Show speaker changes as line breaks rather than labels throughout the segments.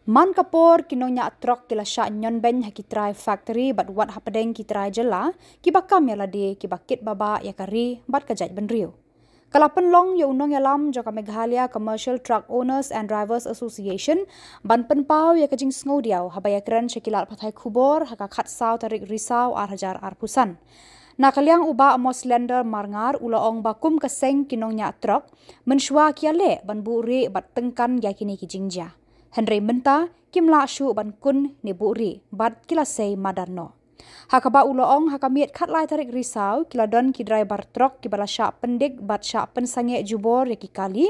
Man kapor kinonya trok kila sha nyon ben hakitrai factory bat wat hapadeng kitrai jela kibakam ya lade kibakit baba ya kari bat kajat benrio. Kalapan long ya unong ya lam joka Meghalaya Commercial Truck Owners and Drivers Association ban penpau ya kajing snodiau habaya keren syakilat pathai kubor haka khat saw tarik risau ar hajar ar pusan. Nakaliang uba amos lender marngar ulaong bakum kaseng kinongnya truk menshwa kiale ban buri bat tengkan ya kini kijingja. Henry Menta kimla shu ban kun ni buri bat kilasei madarno. Hakaba uloong hakamiet khatlai tarik risau kiladon ki driver truk ki balasha pendik bat sha pensange jubor ya ki kali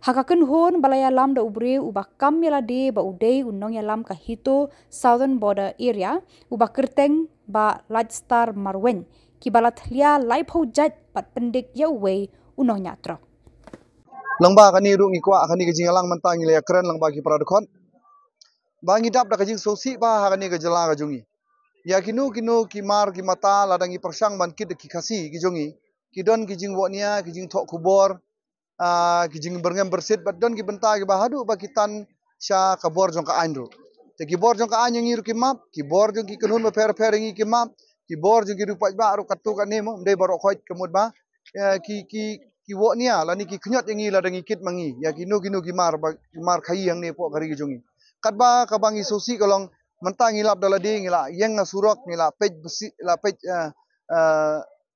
hakakun hon balaya lam da ubre ubakam yalade ba udei unong yalam ka hito southern border area ubakerteng ba Lightstar Marwen ki balat lia lai phojat bat pendik ya uwe unong nya truk.
Langba kani ru ngikwa kani kajing alang mentang ile keren langba ki paradkhon bangi dap da kajing sosi ba kani kajala kajungi ya kinu kimar ki mata ladangi persang ban kid ki khasi ki jongi ki don ki jing wonia ki jing thok kubor ki jing berngem bersit bat don ki benta ki bahadu ba kitan sha kabor jong ka andro te ki bor jong ka anyi ru ki map ki bor jong ki kunun ba per ngi ki map ki bor jong ki ru pa ba ru katu ka nemo ndai baro khoit kemud ba ki wonia lani ki khnyot yangi ladangi kit mangi ya kinu ki mar khai yang ne po kari ki jongi katba kabangi sosi kolong mentang ngilap daladi ngila yang ngasurok ngila pej besi la pej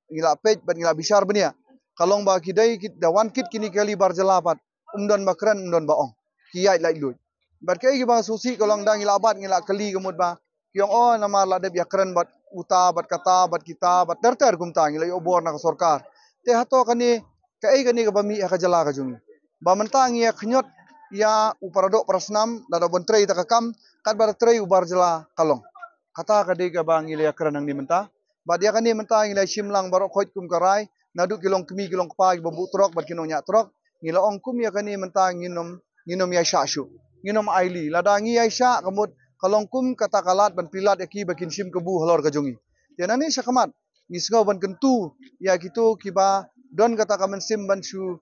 ngila pej ban ngila bisar benia kalong ba kidai kit dawan kit kini kali barjalapat umdon bakran umdon baong kiyai lai lut bat kai ki ba susi kolong dang ngila bat ngila kali kemud ba kyong o nama la de yakran bat uta bat kata bat kita bat terter kumta ngila obor na sarkar te hato kani kai kani ka bami ka jala ka jungi ba mentang ya khnyot ya uparado prasnam lada bontrei takakam kat bar trei ubar jela kalong kata kade ka bang ile akran ang ni menta ba dia kan ni menta ile shimlang barok khoit kum karai nadu kilong kemi kilong pa babu trok bat kinong nya trok ngila ong kum ya kan ni menta nginom ya shashu nginom aili ladangi ya sha kamut kalong kum kata kalat ban pilat ya ki bakin shim kebu halor ka jungi tenani syakamat ngisgo ban kentu ya gitu kiba don kata kamen sim ban shu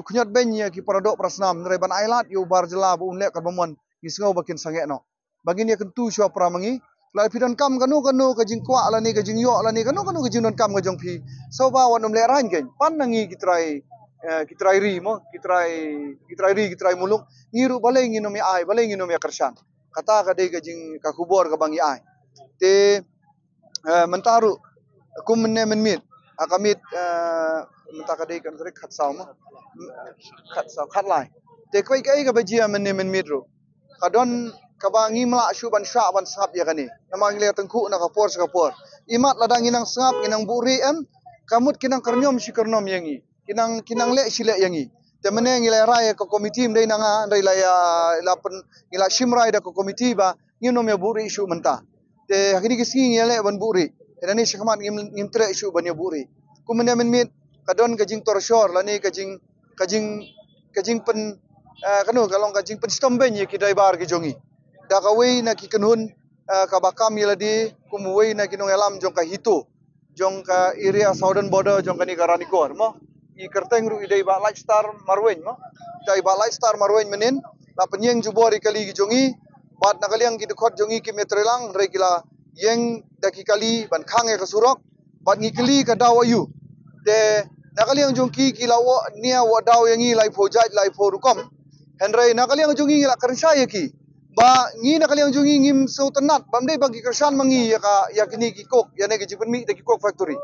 khnyot benya ki paradok prasnam nrai ban ailat yu bar jela bu umle ka bomon ngisgo bakin sangekno bagin ya kentu shu pramangi la pidon kam kanu ka jingkwa la ni ka jingyo la ni kanu ka jingnon kam ka jongpi so ba wanum le ran gen pan nangi kitrai ri mo kitrai muluk ngiru balai nginom ya ai balai nginom ya kersan kata ka de ka jing ka kubor ka bangi ai te mentaru kum menne menmit akamit menta ka de kan sere khat saw mo khat lai te kai ka bajia menne menmit ro kadon kabangi mala shu ban sha ban sap ya kani namang le tengku na kapor imat ladang inang sap inang buri kamut kinang karnyom shi karnom yangi kinang le shile yangi temene ngile rai ko komiti mdai nanga ndai la ya lapen ngila shimrai da ko komiti ba nginom ya buri shu menta te hakini kisi ngile ban buri edani shakmat ngimtre shu ban ya buri kumene menmit kadon kajing torshor lani kajing pen kanu kalong kajing pen stomben ye ki driver ki jongi da kawei na ki kenun ka bakam yeladi kumwei na kinong alam jong ka hito jong ka area southern border jong ka ni garanikor mo I kerteng ru idai ba Lightstar Marwen mo dai ba Lightstar Marwen menin la penyeng jubor kali ki jongi bat nakaliang ki dekhot jongi ki metrelang re kila yeng daki kali ban khang e ka surok bat ngikli ka dawayu de nakaliang jongki kila wo nia wo daw yangi lai phojaj lai phorukom henry nakaliang jongi la karsha yaki ba ngi nakaliang jungi ngim so tenat bamdei bagi kersan mangi ya kini ki kok ya ne ki jipenmi de ki kok factory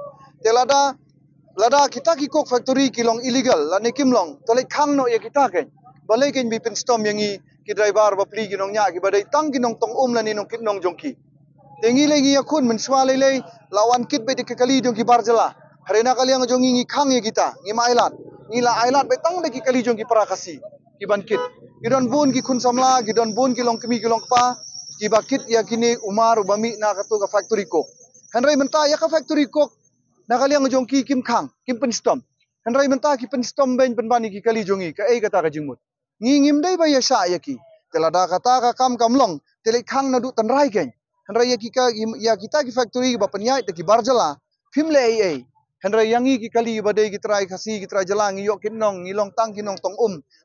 telada lada kita ki kok factory kilong illegal la ne kimlong tole khang no ya kita ken balai ken bi pen stom yangi ki driver ba pli kinong nya ki badai tang kinong tong la ni nong kinong jongki tengi legi ya kun menswa lele lawan kit be de ki kali jongki barjala harena kaliang jongi ngi khang ya kita ngi mailat ngi la ailat be tang de ki kali jongki parakasi ki bankit gidon bun ki khun samla gidon bun ki long kemi ki long pa ki bakit ya kini umar ubami na katu ka factory ko henry menta ya ka factory ko nakaliang jongki kim khang kim pen stom henry menta ki pen stom ben pen bani ki kali jongi ka ei kata ka jingmut ngi ngim dai ba ya sha ya ki telada kata ka kam long tele khang na du tan rai ken henry ya ki ka ya kita ki factory ba penyai te ki barjala phimle ei Henry yangi ki kali badai ki try kasi ki try jalang ngiyok kinong ngilong tang kinong tong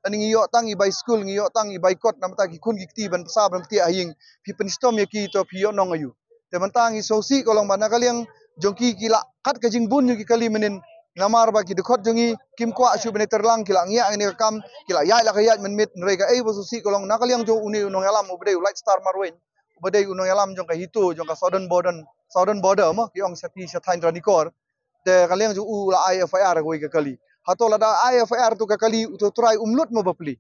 dan ngiyok tang i by school ngiyok tang i by court namta ki kun ki ti ban sa ban ti ahing pi penstom ya ki to pi yo nong ayu te mantang i sosi kolong bana kaliang jongki ki la kat ka jing bun ki kali menin namar ba ki dekot jongi kim kwa shu bene terlang ki la ngia ni kam ki la ya la ka ya men mit nrei ka ei bo sosi kolong na kaliang jo uni unong alam ubdei light star marwen ubdei unong alam jong ka hitu jong ka southern border mo ki ong sati satain ranikor de kaliang ju la IFIR ko kali hato la da IFIR tu kali tu try umlut mo bapli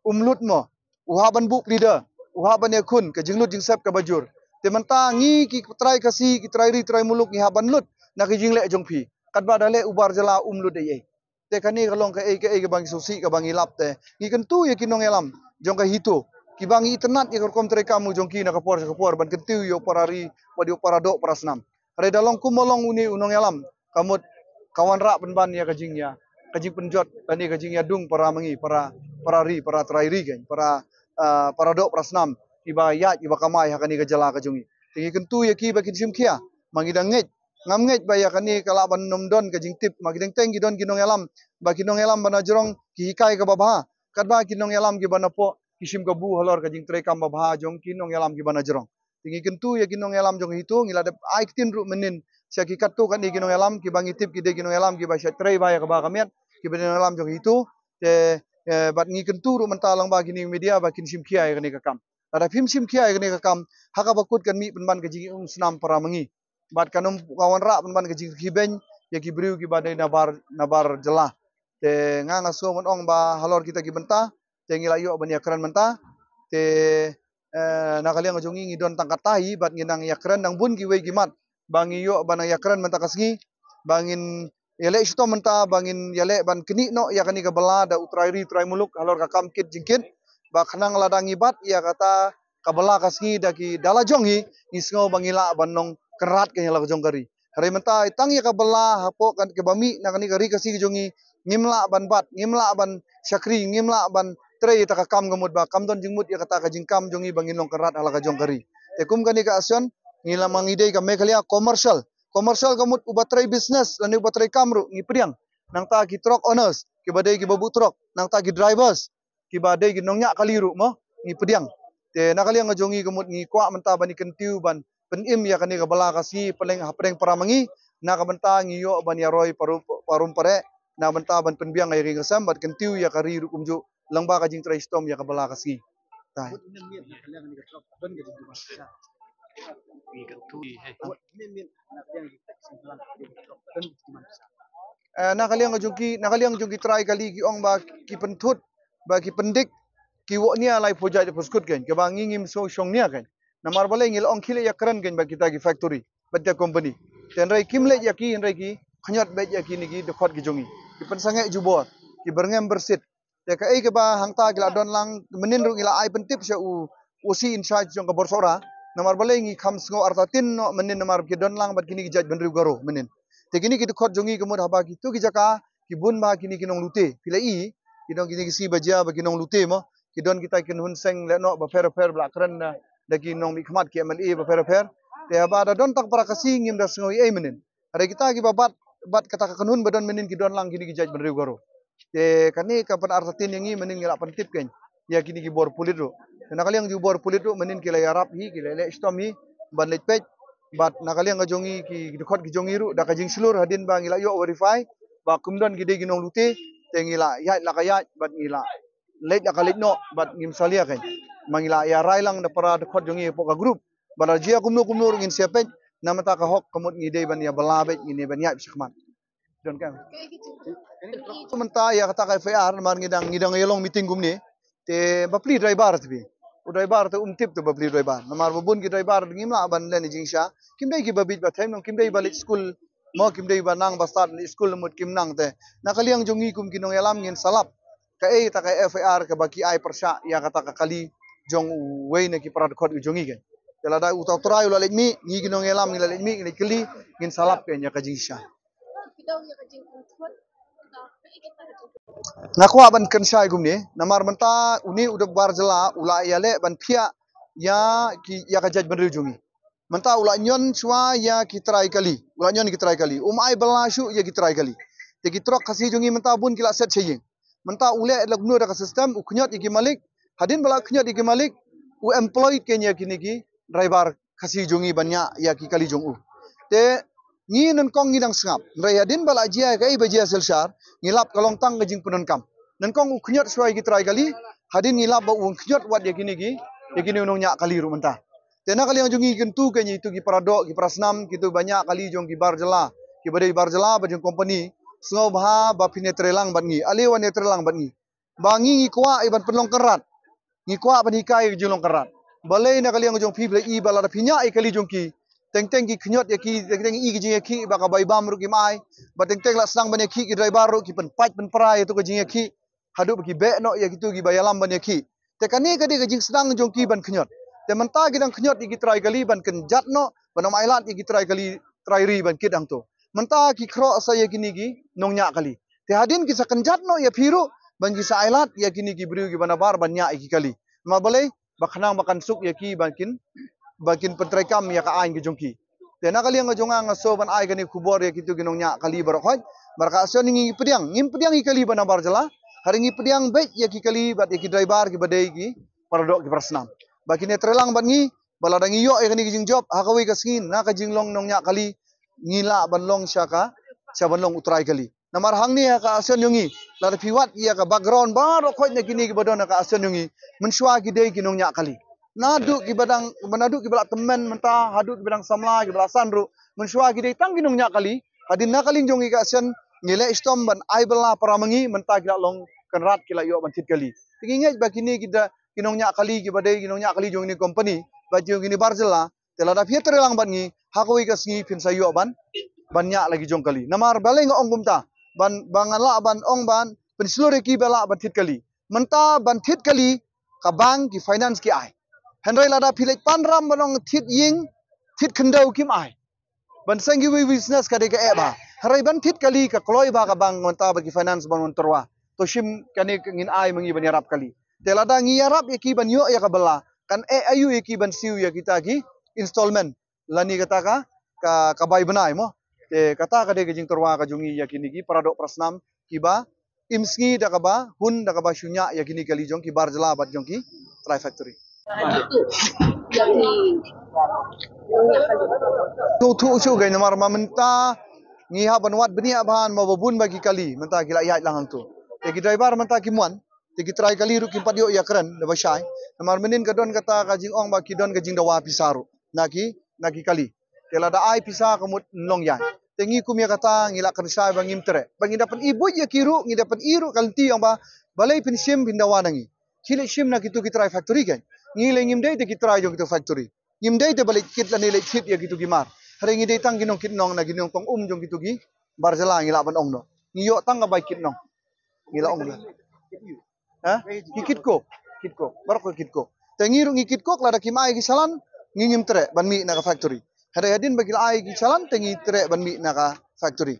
umlut mo uhaban bu plida uhaban yakun ke jinglut jingsep ke bajur te manta ngi ki try kasi ki try ri try muluk ni haban lut na ki jingle jongpi kat ba dale ubar jala umlut ei te kani kalong ke ei ke bang susi ke bang ilap te ngi kentu ye kinong elam jong ka hito ki bang internet ye kom tre kamu jongki na kapor ban kentu yo parari padi parado prasnam re dalong kumolong uni unong elam kamut kawan rak penban ya kajing penjot tani kajing ya dung para mengi para trairi kan para dok prasnam iba ya iba kamai hakani kajala kajungi tingi kentu ya ki bakin simkia mangidang nget ngam nget ba ya kani kalaban nomdon kajing tip magidang teng gidon ginong elam ba kinong elam bana jorong ki hikai ka babha kadba kinong elam ki bana po kisim ka bu halor kajing tre kam babha jong kinong elam ki bana jorong tingi kentu ya kinong elam jong hitu ngila de aiktin ru menin Syaki katu kan di kinong elam ki bangi tip ki de kinong elam ki ba sya trei ba ya ka ba kamiat ki ben elam jong itu te bat ngi kentu ru mentalang ba kini media ba kin sim kia ya ka kam ada film sim kia ya ka kam haka bakut kan mi penban ka jing snam para mengi bat kanum kawan rak penban ka jing ki ben ya ki briu ki ba de nabar jelah te nga so mon ong ba halor kita ki benta te ngila yo ban ya kran menta te nakaliang jongi ngi don tangkat tahi bat nginang ya kran nang bun ki we ki mat bangi yo banang yakran menta kasngi bangin yale sto menta bangin yale ban kini no ya kani kabala da utrairi trai muluk halor ka kam kit jingkin ba khanang ladang ibat ya kata kabala kasngi da ki dala jongi isngo bangila banong kerat ke la jong kari hari menta tang ya kabala hapo kan ke bami na kani kari kasi jongi ngimla ban bat ngimla ban syakri ngimla ban trei ta ka kam gamut ba kam don jingmut ya kata ka jingkam jongi bangin long kerat ala ka jong kari tekum kani ka asion ngila mangidei ka mekalia commercial kamut ubatrai business dan ubatrai kamru ngi priang nang ta ki truck owners ki badai ki babu truck nang ta ki drivers ki badai ki nongnya kaliru mo ngi priang te nakali ngajongi kamut ngi kwa menta bani kentiu ban penim ya kani ka bala kasi peleng hapreng paramangi na ka menta ngi yo ban ya roy parum pare na menta ban penbiang ngai ring kasam bat kentiu ya kari kumju langba ka jing trai stom ya ka bala kasi tai nakaliang jungki try kali ki ong ba ki pentut ba ki pendik ki wo nia lai poja de puskut gen ke bangi ngim so shong nia gen namar bale ngil ong khile yakran gen ba kita ki factory badya company ten rai kimle yaki rai ki khanyat be yaki ni ki de khot ki jongi ki pensange jubor ki berngem bersit te ka ei ke ba hangta gila don lang menin ru ngila ai pentip sha u usi in charge jong ka borsora namar bale ngi kham sngo arta tin no menin namar ki don lang bat kini ki jaj benru garo menin te kini ki khot jongi ke mud haba ki tu ki jaka ki bun ma kini kinong lute pilai kidong kini si baja ba kinong lute mo kidon kita kin hun seng le no ba fer bla kran da kinong mi khmat ki mle ba fer te haba da don tak para kasi ngim da sngo ei menin ada kita ki babat bat kata ka kanun badon menin ki don lang kini ki jaj benru garo te kani ka pan arta tin yangi menin ngila pentip ken ya kini ki bor pulit ro nakaliang ju bor pulit ro menin ki la yarap hi ki le stom hi ban let pej bat nakaliang ka jongi ki khot ki jongi ru da ka jing slur hadin ba ngila yo verify ba kumdon gide ginong lute te ngila ya la ka ya bat ngila let la ka let no bat ngim salia ken mangila ya rai lang da para khot jongi po ka group bala jia kumno ngin siapet namata ka hok kamut ngide ban ya balabet ngine ban ya sikman don kan menta ya kata ka FAR mar ngidang yelong meeting gumni te bapli driver tbi u driver te tip to bapli driver namar bubun ki driver ngimla ban len jingsha kimdai ki babit ba thaim nong kimdai balik school mo kimdai ba nang ba start ni school mut kim nang te nakaliang jongi kum kinong yalam ngin salap ka ei ta ka FAR ka baki ai persha ya kata ka kali jong wei ne ki parad khot jongi ke tela da utau trai ula mi ngi kinong yalam ngi let mi ngi kili ngin salap ke nya ka jingsha ngakwa ban kensyai gumni namar menta uni udah bar jela ula yale ban phia ya ki ya ka jaj ban rujungi Menta ulah nyon chua ya kitrai kali. Ulah nyon kitrai kali. Ai belashu ya kitrai kali. Te kitrok kasih jungi menta bun kila set cheying. Menta ule lag nu da sistem u knyot iki malik. Hadin bala knyot iki malik u employed kenya kini ki driver kasih jungi banyak ya ki kali jung u. Te ni nan kong ni dang sngap. Rai hadin bala jia kai bajia selshar ngilap kalong tang ke jing punun kam. Nan kong u knyot chua kitrai kali. Hadin ngilap ba u knyot wat ya kini ki. Ya kini unong nyak kali ru menta. Tena kali yang jungi kentu kenyi itu ki paradok ki prasnam kitu banyak kali jong ki barjela ki badai barjela bajung company snow bah ba pinetrelang bangi alewan netrelang bangi bangi ngi kwa iban penlong kerat ngi kwa ban hikai julong kerat balai na kali yang jong pi i bala pinya i kali jong ki teng teng ki knyot ya ki teng teng i ki jing ki ba ka bai bam ru ki mai ba teng teng la sang ban ki ki driver ru ki pen pat pen prai itu ke jing ki hadu ki be no ya kitu ki bayalam ban ki te kani kadi ke jing sedang jong ki ban knyot. Te menta gidang knyot igi try kali ban ken jatno ban mailat igi try kali try ri ban kidang to. Menta ki kro saya kini gi nongnya kali. Te hadin ki sakan jatno ya piru ban ki ailat ya kini gi bru gi banabar ban nya igi kali. Ma balai bakhnang makan suk ya ki bankin pentrekam ya ka ain gi jongki. Te na kali ngajonga ngaso ban ai kani kubor ya kitu gi nongnya kali barokhoj. Marka aso ningi pediang ngim pediang i kali banabar jala. Hari ngi pediang baik ya ki kali bat ya ki driver ki badai gi paradok ki prasnam. Bagi netrelang bangi baladang iyo ya kani kijing job hakawi kasngin na kajing long nongnya kali ngila banlong syaka sya banlong utrai kali namar hang ni ka asen yungi la piwat ya ka background baro khoj na kini ki badon ka asen yungi mensyua ki dei ki nongnya kali nadu ki badang manadu ki bala temen menta hadu ki badang samla ki bala sanru mensyua ki dei tang ki nongnya kali hadin na kali jongi ka asen ngile istom ban ai bala paramangi menta ki long kenrat ki la yo ban tit kali tinginget bakini kita kinongnya kali ki badai kinongnya kali jong ni company baju gini barjela telada pietre lang bangi hakoi kasngi pin sayo ban banyak lagi jong kali namar balai nga ong gumta ban bangala ban ong ban penslore ki bala ban tit kali menta ban tit kali ka bank ki finance ki ai henry lada pilek panram banong tit ying tit kendau kim ai ban sangi wi business ka de ka eba harai ban tit kali ka kloi ba ka bank menta ba ki finance ban terwa to shim kani ngin ai mengi ban yarap kali telada ngiyarap ya ki ban yo ya kabela kan ayu ya ki ban siu ya kita ki installment lani kata ka bai benai mo te kata ka de jing terwa ka jungi ya kini ki paradok prasnam kiba imsngi da ka ba hun da ka ba shunya ya kini kali jong ki barjela bat jong ki try factory tu shu gai namar mamenta ngi ha ban wat benia ban mababun bagi kali menta kila ya lang tu te ki driver menta ki muan tiki try kali ru kimpat yo ya keren da basai namar menin kadon kata kajing ong ba kidon kajing dawa pisaru naki kali tela da ai pisa kamut long yan tengi kum ya kata ngila kan sai bangim tere bangi dapat ibu ya kiru ngi dapat iru kalti ong ba balai pinsim bindawa nangi kile sim na kitu ki try factory kan ngi le ngim dei tiki try jong kitu factory ngim dei te balik kit la nile chip ya kitu gimar hari ngi dei tang ginong kit nong na ginong tong jong kitu gi barjala ngila ban ong no ngi yo tang ga bai kit nong ngila ong ha kitko barak kitko tengiru ngi kitko lada kimai ki salan ngingim tere ban mi na ka factory hada hadin bagil ai ki salan tengi tere ban mi na ka factory